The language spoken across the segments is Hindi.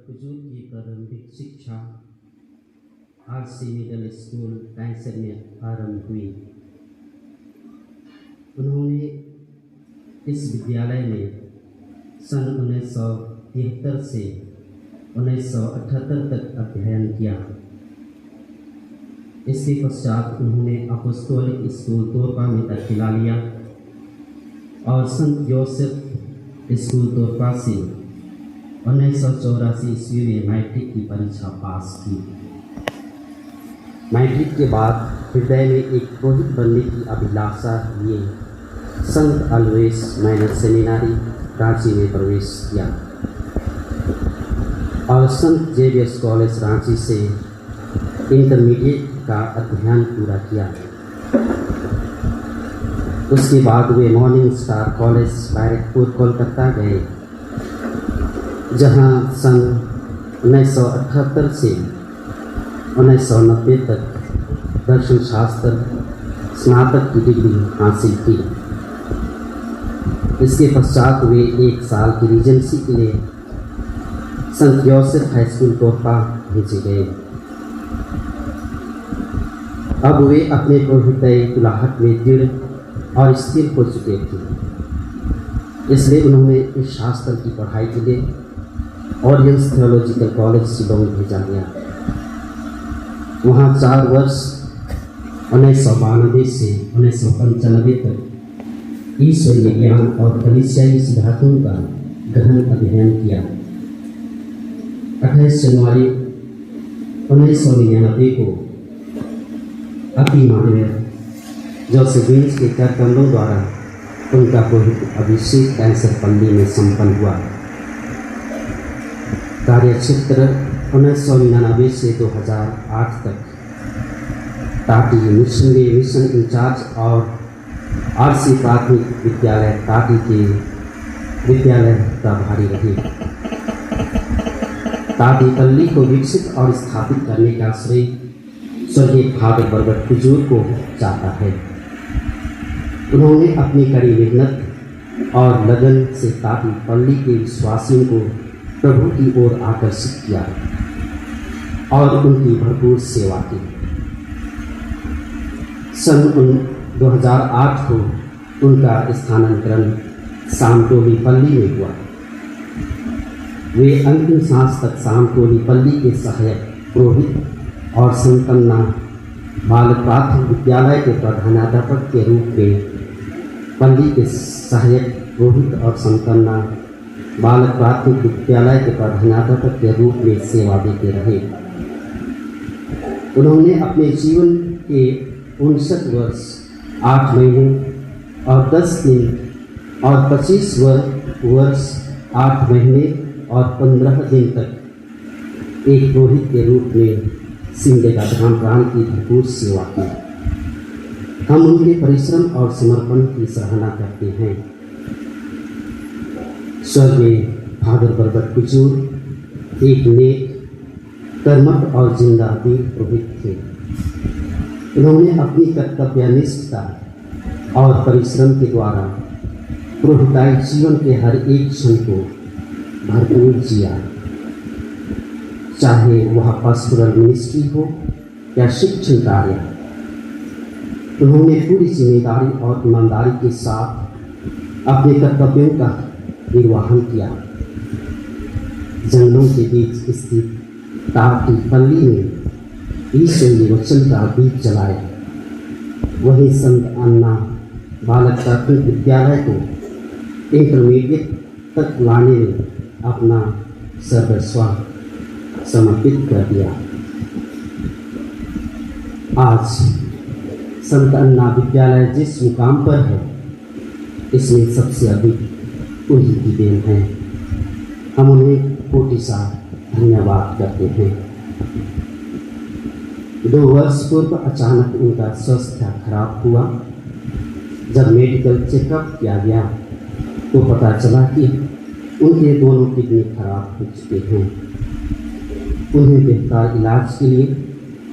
कुजूर की प्रारंभिक शिक्षा आरसी मिडिल स्कूल टैंक्सन में आरंभ हुई। उन्होंने इस विद्यालय में सन 1973 से 1978 तक अध्ययन किया। इसके पश्चात उन्होंने अपोस्टोलिक स्कूल तोरपा में दाखिला लिया और संत जोसेफ स्कूल तोरपा से 1984 ईस्वी में मैट्रिक की परीक्षा पास की। मैट्रिक के बाद हृदय में एक पुरोहित बनने की अभिलाषा लिए संत अल्वेस माइनर सेमिनारी रांची में प्रवेश किया और संत जेवियर्स कॉलेज रांची से इंटरमीडिएट का अध्ययन पूरा किया। उसके बाद वे morning star college Barrackpore Kolkata गए, जहां सन 1978 से 1990 तक दर्शन शास्त्र स्नातक की डिग्री हासिल की। इसके पश्चात वे 1 साल की रीजेंसी के लिए संत जोसेफ हाई स्कूल तोरपा भेजे गए। अब वे अपने हृदय तुलाहट में दृढ़ और स्थिर हो चुके थे, इसलिए उन्होंने इस शास्त्र की पढ़ाई के लिए ऑरियंस थियोलॉजिकल कॉलेज शिलोंग भेजा गया। वहाँ 4 वर्ष 1992 से 1995 तक ईश्वरीय ज्ञान और कलीसियाई सिद्धांतों का गहन अध्ययन किया। 28 जनवरी 1999 को अति मानवीय जोसेफिन्स के करकंडों द्वारा उनका पुरोहित अभिषेक कैंसर पल्ली में संपन्न हुआ। कार्यक्षेत्र 1999 से 2008 तक टाटी मिशन इंचार्ज और आरसी प्राथमिक विद्यालय टाटी के विद्यालय प्रभारी रहे। टाटी पल्ली को विकसित और स्थापित करने का श्रेय स्वर्गीय फादर बरबट कुजूर को जाता है। उन्होंने अपनी कड़ी मेहनत और लगन से टाटी पल्ली के विश्वासियों को प्रभु की ओर आकर्षित किया और उनकी भरपूर सेवा की। सन 2008 को उनका स्थानांतरण सामटोली पल्ली में हुआ। वे अंतिम सांस तक सामटोली पल्ली के सहायक पुरोहित और संतन्ना बाल प्राथमिक विद्यालय के प्रधानाध्यापक के रूप में पल्ली के सहायक पुरोहित और संतन्ना बाल प्राथमिक विद्यालय के प्रधानाध्यापक के रूप में सेवा देते रहे। उन्होंने अपने जीवन के 59 वर्ष 8 महीने और 10 दिन और 25 वर्ष 8 महीने और 15 दिन तक एक पुरोहित के रूप में सिमडेगा धाम प्राण की भरपूर सेवा की। हम उनके परिश्रम और समर्पण की सराहना करते हैं। स्वर्गीय फादर बरबट कुजूर एक नेक, कर्मठ और जिंदा वीर पुरोहित थे। उन्होंने अपनी कर्तव्यनिष्ठता और परिश्रम के द्वारा पुरोहिताई जीवन के हर एक क्षण को भरपूर जिया, चाहे वह पास्टोरल मिनिस्ट्री हो या शिक्षण कार्य। उन्होंने पूरी जिम्मेदारी और ईमानदारी के साथ अपने कर्तव्यों का निर्वहन किया। जंगलों के बीच स्थित टाटी पल्ली में ईश्वरीय वचन का बीज जलाया। वहीं संत अन्ना बालक प्राथमिक विद्यालय को इंटरमीडिएट तक लाने में अपना सर्वस्व समर्पित कर दिया। आज संत अन्ना विद्यालय जिस मुकाम पर है, इसमें सबसे अधिक उन्हीं की देन है। हम उन्हें कोटि-सा धन्यवाद करते हैं। 2 वर्ष पूर्व अचानक उनका स्वास्थ्य खराब हुआ। जब मेडिकल चेकअप किया गया तो पता चला कि उनके दोनों किडनी खराब हो चुके हैं। उन्हें बेहतर इलाज के लिए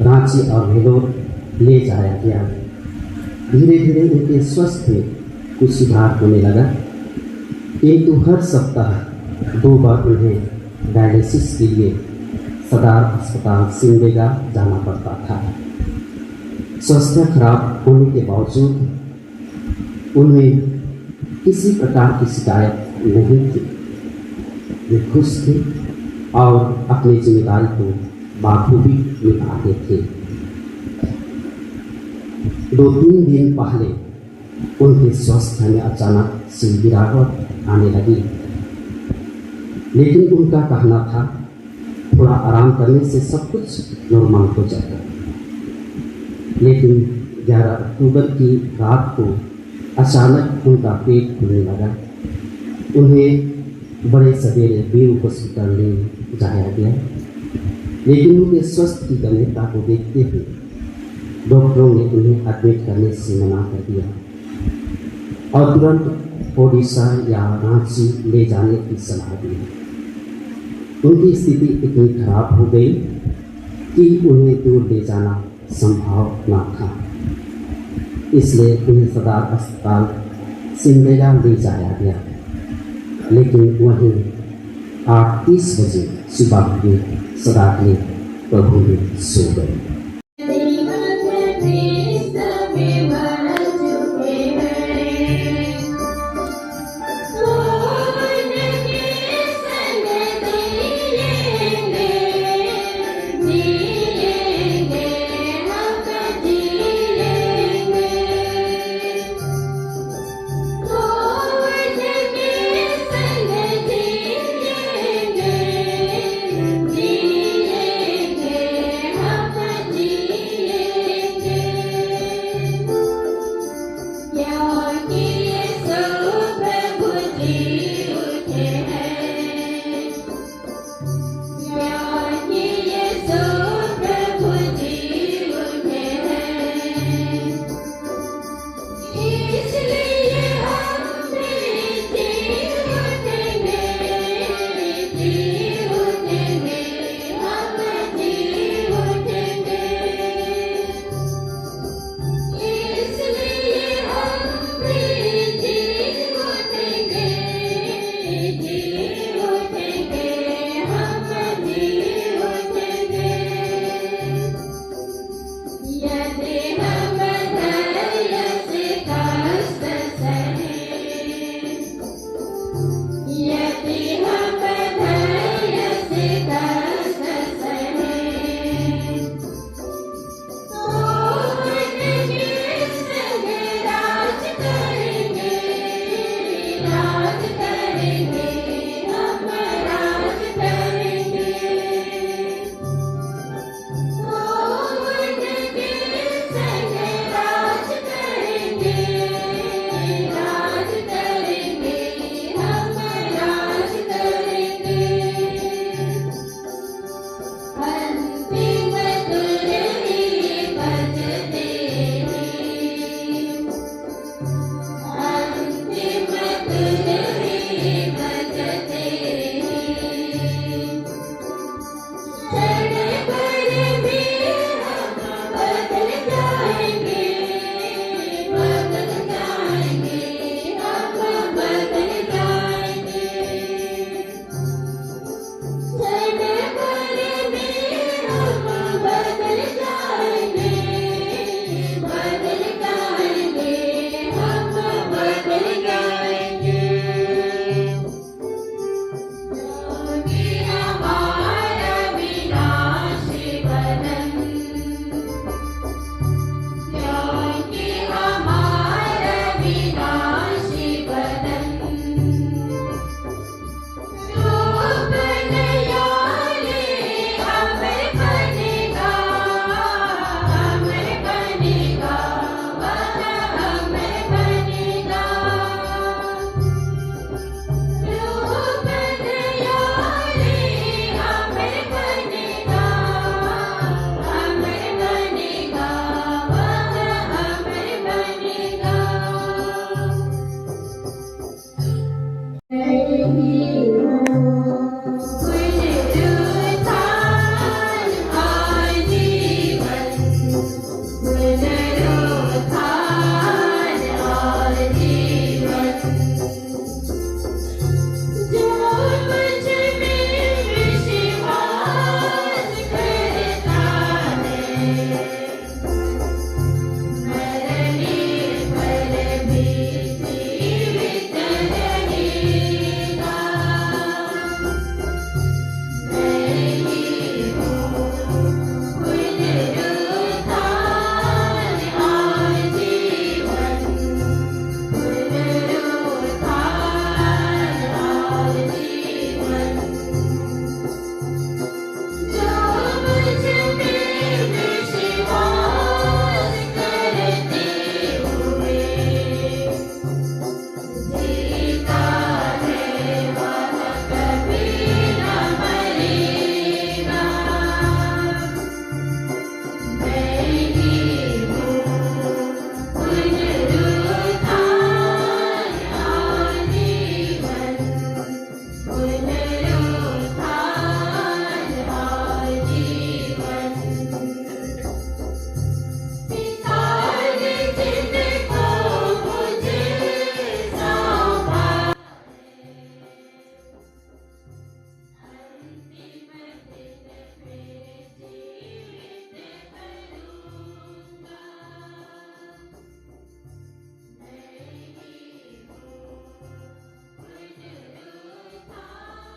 रांची और वेलोर ले जाया गया। धीरे धीरे उनके स्वास्थ्य में कुछ सुधार होने लगा, किंतु हर सप्ताह 2 बार उन्हें डायलिसिस के लिए सदर अस्पताल सिमडेगा जाना पड़ता था। स्वास्थ्य खराब होने के बावजूद उनमें किसी प्रकार की शिकायत नहीं थी। वे खुश थे और अपनी जिम्मेदारी को बाखूबी निभाते थे। 2-3 दिन पहले उनके स्वास्थ्य में अचानक से गिरावट आने लगी, लेकिन उनका कहना था थोड़ा आराम करने से सब कुछ नॉर्मल हो जाएगा। लेकिन 11 अक्टूबर की रात को अचानक उनका पेट फूलने लगा। उन्हें बड़े सवेरे बीरू हॉस्पिटल ले जाया गया, लेकिन उनके स्वास्थ्य की गंभीरता को देखते हुए डॉक्टरों ने उन्हें एडमिट करने से मना कर दिया और तुरंत ओडिशा या रांची ले जाने की सलाह दी। उनकी स्थिति इतनी खराब हो गई कि उन्हें दूर ले जाना संभव न था, इसलिए उन्हें सदर अस्पताल सिमडेगा ले जाया गया। लेकिन वहीं 8:30 बजे सुबह के सदर में प्रभु में सो गए।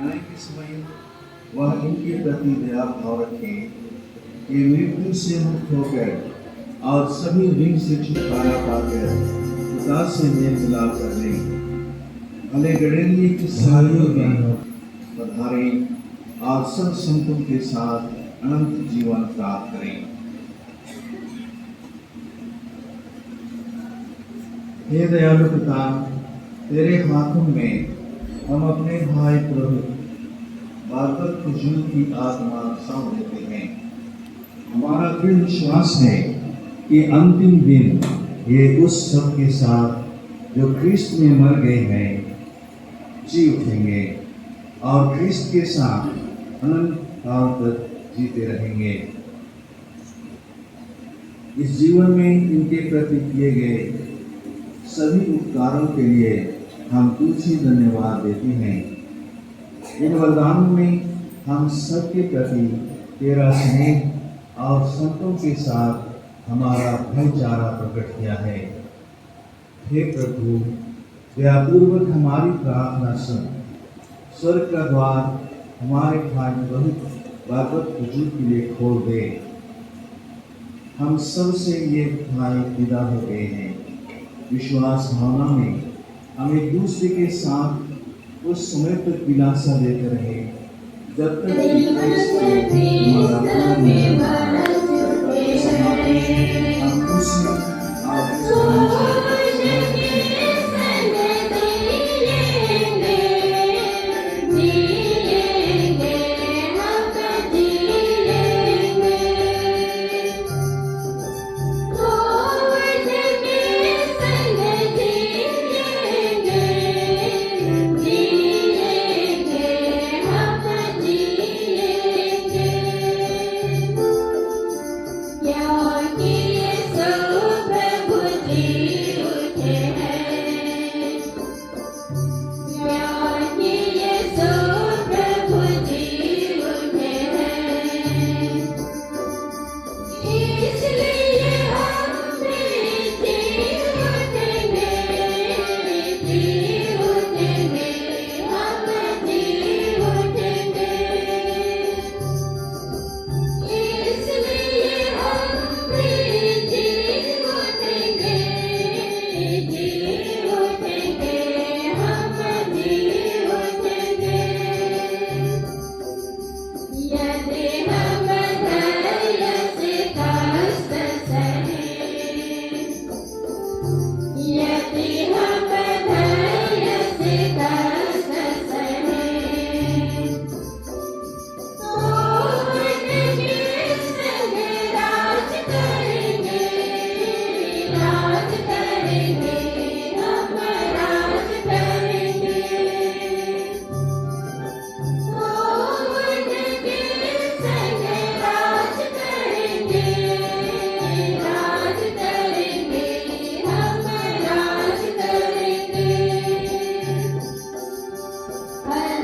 न्याय के समय वह इनके प्रति दया भाव रखें कि मृत्यु से मुक्त होकर और सभी ऋण से छुटकारा पाकर पिता से मेल मिलाप कर लें। भले गणेन्द्र के सहयोग में पधारें और सब संतों के साथ अनंत जीवन प्राप्त करें। हे दयालु पिता, तेरे हाथों में हम अपने भाई प्रभु बागवत कुजुल की आत्मा सौंप देते हैं। हमारा दृढ़ विश्वास है कि अंतिम दिन ये उस सब के साथ जो ख्रिस्त में मर गए हैं जी उठेंगे और ख्रिस्त के साथ अनंत काल तक जीते रहेंगे। इस जीवन में इनके प्रति किए गए सभी उपकारों के लिए हम तुझे धन्यवाद देते हैं। इन वरदानों में हम सबके प्रति तेरा स्नेह और संतों के साथ हमारा भाईचारा प्रकट किया है। हे प्रभु, दयापूर्वक हमारी प्रार्थना सुन। स्वर्ग का द्वार हमारे भाई बहुत बागवत कुजुल के लिए खोल दे। हम सब से ये भाई विदा हो गए हैं। विश्वास भावना में हम एक दूसरे के साथ उस समय तक दिलासा देते रहे जब तक कि क्रिस्त में हमारा पूर्ण मिलन हम खुशी Bye.